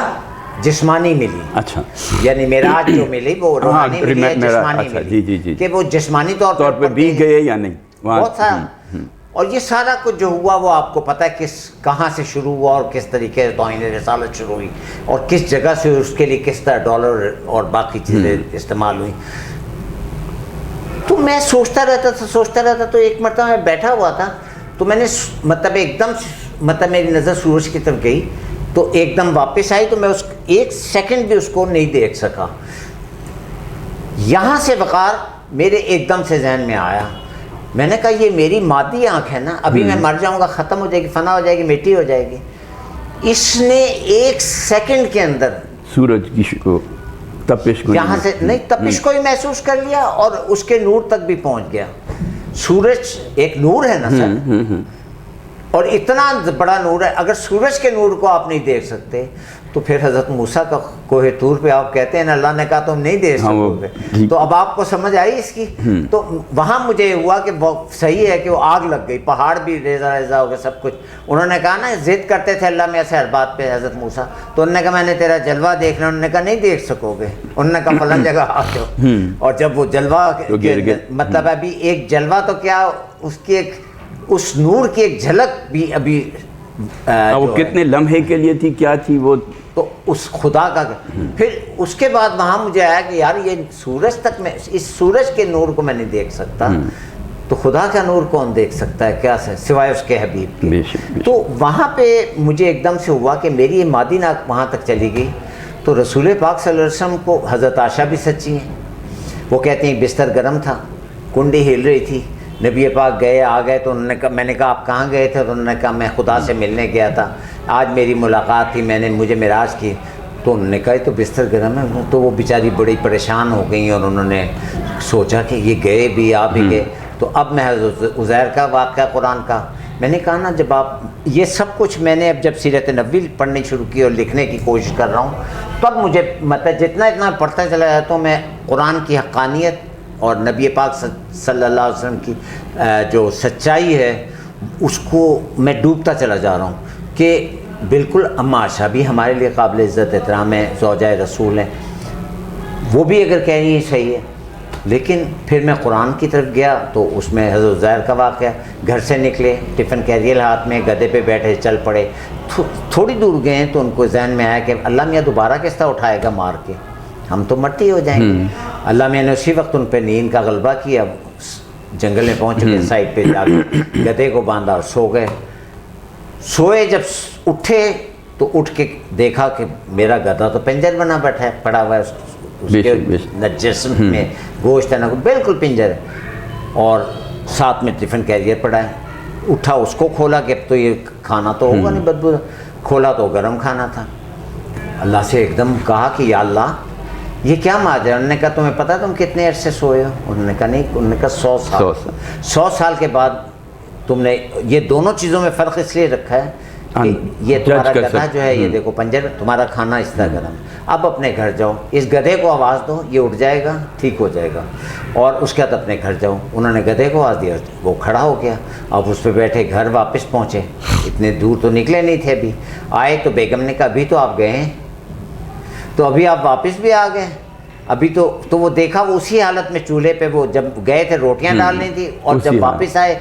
جسمانی ملی. اچھا، یعنی معراج جو ملی وہ روحانی ملی یا جسمانی ملی، کہ وہ جسمانی طور پہ بھی گئے یا نہیں. بہت سارا اور یہ سارا کچھ جو ہوا وہ آپ کو پتہ ہے کہاں سے شروع ہوا اور کس طریقے سے توہین رسالت شروع ہوئی اور کس جگہ سے اس کے لیے کس طرح ڈالر اور باقی چیزیں استعمال ہوئی. تو میں سوچتا رہتا تو ایک مرتبہ میں بیٹھا ہوا تھا تو میں نے مطلب ایک دم مطلب میری نظر سورج کی طرف گئی تو ایک دم واپس آئی تو میں اس ایک سیکنڈ بھی اس کو نہیں دیکھ سکا. یہاں سے وقار میرے ایک دم سے ذہن میں آیا. میں نے کہا یہ میری مادی آنکھ ہے نا، ابھی میں مر جاؤں گا، ختم ہو جائے گی، فنا ہو جائے گی، مٹی ہو جائے گی. اس نے ایک سیکنڈ کے اندر سورج کی تپش کو یہاں سے نہیں تپش کو ہی محسوس کر لیا اور اس کے نور تک بھی پہنچ گیا. سورج ایک نور ہے نا سر، اور اتنا بڑا نور ہے. اگر سورج کے نور کو آپ نہیں دیکھ سکتے تو پھر حضرت موسیٰ کا کوہ طور پہ آپ کہتے ہیں اللہ نے کہا تم نہیں دیکھ سکو گے. تو اب آپ کو سمجھ آئی اس کی. تو وہاں مجھے ہوا کہ صحیح ہے کہ وہ آگ لگ گئی، پہاڑ بھی ریزہ ریزہ ہو گیا سب کچھ. انہوں نے کہا نا ضد کرتے تھے اللہ میں ایسے ہر بات پہ حضرت موسیٰ، تو انہوں نے کہا میں نے تیرا جلوہ دیکھنا. انہوں نے کہا نہیں دیکھ سکو گے. انہوں نے کہا فلاں جگہ آ جاؤ. اور جب وہ جلوہ مطلب ابھی ایک جلوہ تو کیا اس کی ایک اس نور کی ایک جھلک بھی ابھی وہ کتنے لمحے کے لیے تھی، کیا تھی وہ، تو اس خدا کا. پھر اس کے بعد وہاں مجھے آیا کہ یار یہ سورج تک میں اس سورج کے نور کو میں نہیں دیکھ سکتا تو خدا کا نور کون دیکھ سکتا ہے کیا سوائے اس کے حبیب کے. بے شک. تو وہاں پہ مجھے ایک دم سے ہوا کہ میری یہ مادی ناک وہاں تک چلی گئی. تو رسول پاک صلی اللہ علیہ وسلم کو حضرت عائشہ بھی سچی ہیں. وہ کہتے ہیں بستر گرم تھا, کنڈی ہل رہی تھی, نبی پاک گئے آ گئے تو انہوں نے کہا, میں نے کہا آپ کہاں گئے تھے؟ تو انہوں نے کہا میں خدا سے ملنے گیا تھا, آج میری ملاقات تھی, مجھے معراج کی. تو انہوں نے کہا تو بستر گرم ہے. تو وہ بیچاری بڑی پریشان ہو گئیں اور انہوں نے سوچا کہ یہ گئے بھی آپ بھی گئے. تو اب میں حضرت عزیر کا واقعہ قرآن کا میں نے کہا نا, جب آپ یہ سب کچھ میں نے اب جب سیرت نبوی پڑھنی شروع کی اور لکھنے کی کوشش کر رہا ہوں, تب مجھے مطلب جتنا پڑھتا چلا جاتا ہوں میں قرآن کی حقانیت اور نبی پاک صلی اللہ علیہ وسلم کی جو سچائی ہے اس کو میں ڈوبتا چلا جا رہا ہوں کہ بالکل اما عائشہ بھی ہمارے لیے قابل عزت احترام ہے, زوجہ رسول ہیں, وہ بھی اگر کہہ رہی ہیں صحیح ہے. لیکن پھر میں قرآن کی طرف گیا تو اس میں حضرت عزیر کا واقعہ, گھر سے نکلے ٹفن کیریئر ہاتھ میں, گدھے پہ بیٹھے چل پڑے. تھوڑی دور گئے تو ان کو ذہن میں آیا کہ اللہ میاں دوبارہ کس طرح اٹھائے گا مار کے, ہم تو مٹی ہو جائیں گے. اللہ میاں نے اسی وقت ان پہ نیند کا غلبہ کیا, جنگل میں پہنچ گئے, سائڈ پہ جا کے گدھے کو باندھا اور سو گئے. سوئے جب اٹھے تو اٹھ کے دیکھا کہ میرا گدھا تو پنجر بنا بیٹھا ہے, پڑا ہوا ہے, اس کے نہ جسم میں گوشت ہے نہ بالکل پنجر ہے, اور ساتھ میں ٹفن کیریئر پڑا ہے. اٹھا, اس کو کھولا کہ اب تو یہ کھانا تو ہوگا نہیں, بدبو. کھولا تو گرم کھانا تھا. اللہ سے ایک دم کہا کہ یا اللہ یہ کیا ماجرا ہے؟ انہوں نے کہا تمہیں پتہ تم کتنے عرصے سوئے ہو؟ انہوں نے کہا نہیں. انہوں نے کہا 100 سال کے بعد تم نے یہ دونوں چیزوں میں فرق اس لیے رکھا ہے کہ یہ تمہارا گدھا جو ہے یہ دیکھو پنجر, تمہارا کھانا اس طرح گرم. اب اپنے گھر جاؤ, اس گدھے کو آواز دو, یہ اٹھ جائے گا, ٹھیک ہو جائے گا, اور اس کے بعد اپنے گھر جاؤ. انہوں نے گدھے کو آواز دیا, وہ کھڑا ہو گیا. اب اس پہ بیٹھے گھر واپس پہنچے, اتنے دور تو نکلے نہیں تھے. ابھی آئے تو بیگم نے کہا ابھی تو آپ گئے ہیں, تو ابھی آپ واپس بھی آ گئے. ابھی تو وہ دیکھا وہ اسی حالت میں چولہے پہ, وہ جب گئے تھے روٹیاں ڈالنی تھی, اور جب واپس آئے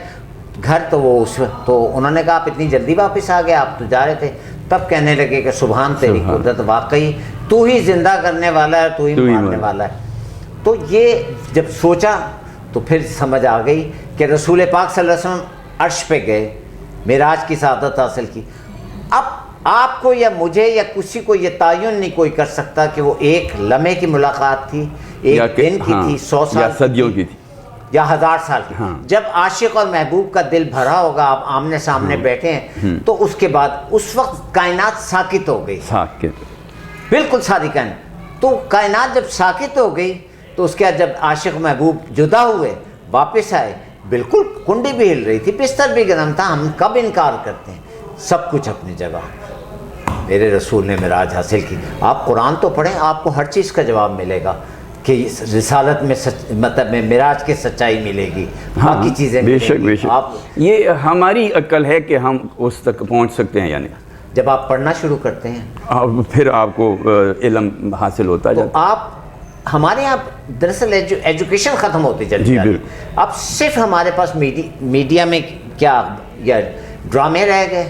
گھر تو وہ تو انہوں نے کہا آپ اتنی جلدی واپس آ گئے, آپ تو جا رہے تھے. تب کہنے لگے کہ سبحان تیری قدرت, واقعی تو ہی زندہ کرنے والا ہے, تو ہی مارنے والا ہے. تو یہ جب سوچا تو پھر سمجھ آ گئی کہ رسول پاک صلی اللہ علیہ وسلم عرش پہ گئے, معراج کی سعادت حاصل کی. اب آپ کو یا مجھے یا کسی کو یہ تعین نہیں کوئی کر سکتا کہ وہ ایک لمحے کی ملاقات تھی, ایک دن کی تھی, 100 سال صدیوں کی تھی, یا 1000 سال کی. جب عاشق اور محبوب کا دل بھرا ہوگا, آپ آمنے سامنے بیٹھے ہیں, تو اس کے بعد اس وقت کائنات ساکت ہو گئی, بالکل ساری کائنات. تو کائنات جب ساکت ہو گئی تو اس کے بعد جب عاشق محبوب جدا ہوئے, واپس آئے, بالکل کنڈی بھی ہل رہی تھی, بستر بھی گرم تھا, ہم کب انکار کرتے ہیں. سب کچھ اپنی جگہ. میرے رسول نے معراج حاصل کی. آپ قرآن تو پڑھیں, آپ کو ہر چیز کا جواب ملے گا کہ رسالت میں مطلب میں معراج کی سچائی ملے گی, باقی چیزیں بے شک. آپ یہ ہماری عقل ہے کہ ہم اس تک پہنچ سکتے ہیں, یعنی جب آپ پڑھنا شروع کرتے ہیں پھر آپ کو علم حاصل ہوتا جاتا. آپ ہمارے یہاں دراصل ایجوکیشن ختم ہوتی چلی جاتی ہے. اب صرف ہمارے پاس میڈیا میں کیا یا ڈرامے رہ گئے,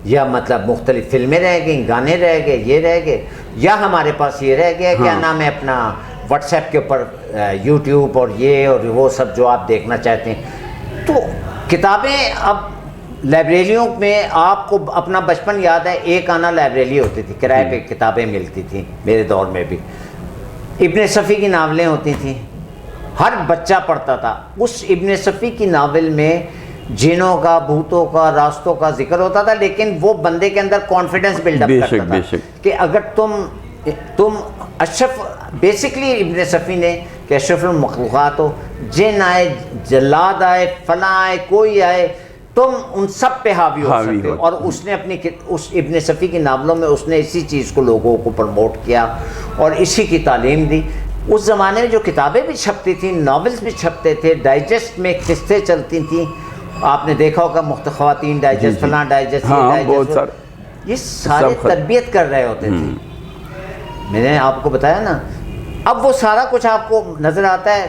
یا مطلب مختلف فلمیں رہ گئیں, گانے رہ گئے, یہ رہ گئے, یا ہمارے پاس یہ رہ گیا کیا نام ہے اپنا واٹس ایپ کے اوپر یوٹیوب اور یہ اور وہ سب جو آپ دیکھنا چاہتے ہیں. تو کتابیں اب لائبریریوں میں آپ کو اپنا بچپن یاد ہے, ایک آنا لائبریری ہوتی تھی, کرائے پہ کتابیں ملتی تھیں. میرے دور میں بھی ابن صفی کی ناولیں ہوتی تھیں, ہر بچہ پڑھتا تھا. اس ابن صفی کی ناول میں جنوں کا, بھوتوں کا, راستوں کا ذکر ہوتا تھا, لیکن وہ بندے کے اندر کانفیڈنس بلڈ اپ کرتا تھا کہ اگر تم اشرف, بیسکلی ابن صفی نے کہ اشرف المخلوقات ہو, جن آئے, جلاد آئے, فلاں آئے, کوئی آئے, تم ان سب پہ حاوی ہو سکتے ہو. اور اس نے اپنی اس ابن صفی کی ناولوں میں اس نے اسی چیز کو لوگوں کو پروموٹ کیا اور اسی کی تعلیم دی. اس زمانے میں جو کتابیں بھی چھپتی تھیں, ناولز بھی چھپتے تھے, ڈائجسٹ میں قصے چلتی تھیں. آپ نے دیکھا ہوگا خواتین ڈائجسٹ, فلاں ڈائجسٹ, یہ سارے تربیت کر رہے ہوتے تھے. میں نے آپ کو بتایا نا, اب وہ سارا کچھ آپ کو نظر آتا ہے.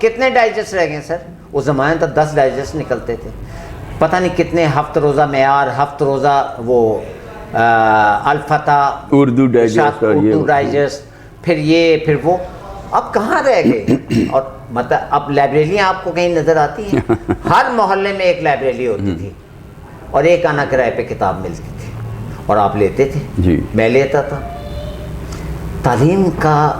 کتنے ڈائجسٹ رہ گئے سر؟ اس زمانے تک 10 ڈائجسٹ نکلتے تھے, پتہ نہیں کتنے, 7 روزہ معیار, 7 روزہ وہ الفتح, اردو ڈائجسٹ, پھر یہ پھر وہ, اب کہاں رہ گئے. اور مطلب اب لائبریریاں آپ کو کہیں نظر آتی ہیں؟ ہر محلے میں ایک لائبریری ہوتی تھی اور ایک آنا کرائے پہ کتاب ملتی تھی اور آپ لیتے تھے. جی میں لیتا تھا. تعلیم کا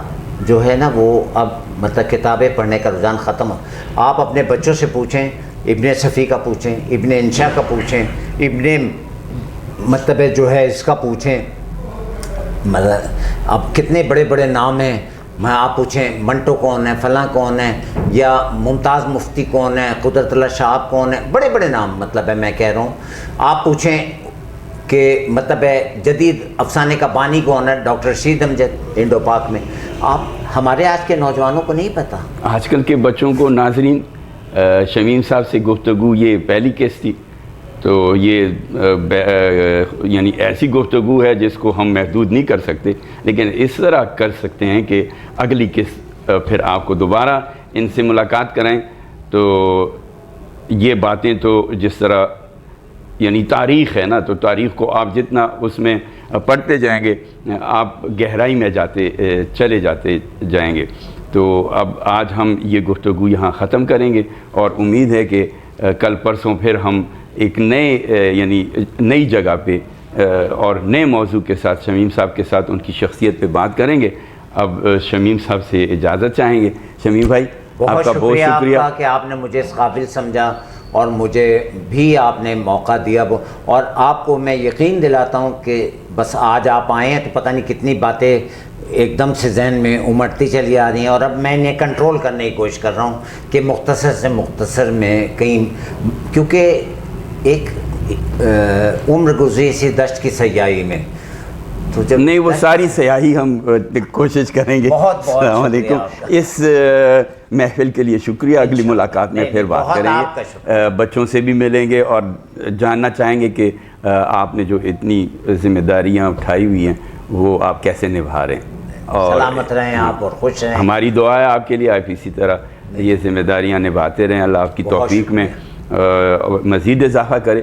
جو ہے نا وہ اب مطلب کتابیں پڑھنے کا رجحان ختم ہو. آپ اپنے بچوں سے پوچھیں، ابن صفی کا پوچھیں، ابن انشا کا پوچھیں، ابن مطلب جو ہے اس کا پوچھیں، مطلب اب کتنے بڑے بڑے نام ہیں. میں آپ پوچھیں منٹو کون ہے، فلاں کون ہے، یا ممتاز مفتی کون ہے، قدرت اللہ شہاب کون ہے، بڑے بڑے نام مطلب ہے میں کہہ رہا ہوں. آپ پوچھیں کہ مطلب ہے جدید افسانے کا بانی کون ہے، ڈاکٹر رشید امجد انڈو پاک میں. آپ ہمارے آج کے نوجوانوں کو نہیں پتہ. آج کل کے بچوں کو ناظرین شمیم صاحب سے گفتگو یہ پہلی کیس تھی، تو یہ یعنی ایسی گفتگو ہے جس کو ہم محدود نہیں کر سکتے، لیکن اس طرح کر سکتے ہیں کہ اگلی قسط پھر آپ کو دوبارہ ان سے ملاقات کریں. تو یہ باتیں تو جس طرح یعنی تاریخ ہے نا، تو تاریخ کو آپ جتنا اس میں پڑھتے جائیں گے آپ گہرائی میں چلے جاتے جائیں گے. تو اب آج ہم یہ گفتگو یہاں ختم کریں گے اور امید ہے کہ کل پرسوں پھر ہم ایک یعنی نئی جگہ پہ اور نئے موضوع کے ساتھ شمیم صاحب کے ساتھ ان کی شخصیت پہ بات کریں گے. اب شمیم صاحب سے اجازت چاہیں گے. شمیم بھائی آپ کا بہت شکریہ آپ کا کہ آپ نے مجھے اس قابل سمجھا اور مجھے بھی آپ نے موقع دیا. اور آپ کو میں یقین دلاتا ہوں کہ بس آج آپ آئے ہیں تو پتہ نہیں کتنی باتیں ایک دم سے ذہن میں امٹتی چلی آ رہی ہیں، اور اب میں انہیں کنٹرول کرنے کی کوشش کر رہا ہوں کہ مختصر سے مختصر میں کہیں، کیونکہ ایک عمر گزری اسی دشت کی سیاحی میں. تو جب نہیں وہ ساری سیاحی ہم کوشش کریں گے. بہت السلام علیکم. اس محفل کے لیے شکریہ. اگلی ملاقات میں پھر بات کریں گے، بچوں سے بھی ملیں گے اور جاننا چاہیں گے کہ آپ نے جو اتنی ذمہ داریاں اٹھائی ہوئی ہیں وہ آپ کیسے نبھا رہے ہیں. اور سلامت رہیں آپ اور خوش رہیں. ہماری دعا ہے آپ کے لیے آپ اسی طرح یہ ذمہ داریاں نبھاتے رہیں. اللہ آپ کی توفیق میں مزید اضافہ کرے.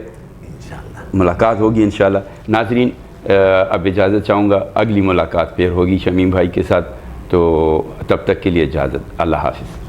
ملاقات ہوگی انشاءاللہ. ناظرین اب اجازت چاہوں گا، اگلی ملاقات پھر ہوگی شمیم بھائی کے ساتھ، تو تب تک کے لیے اجازت. اللہ حافظ.